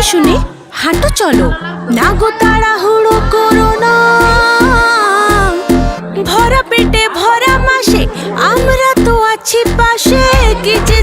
দেখে শুনে হাঁটো চলো, না গো তাড়াহুড়ো করো না। ভরা পেটে ভরা মাসে আমরা তো আছি পাশে, কি যে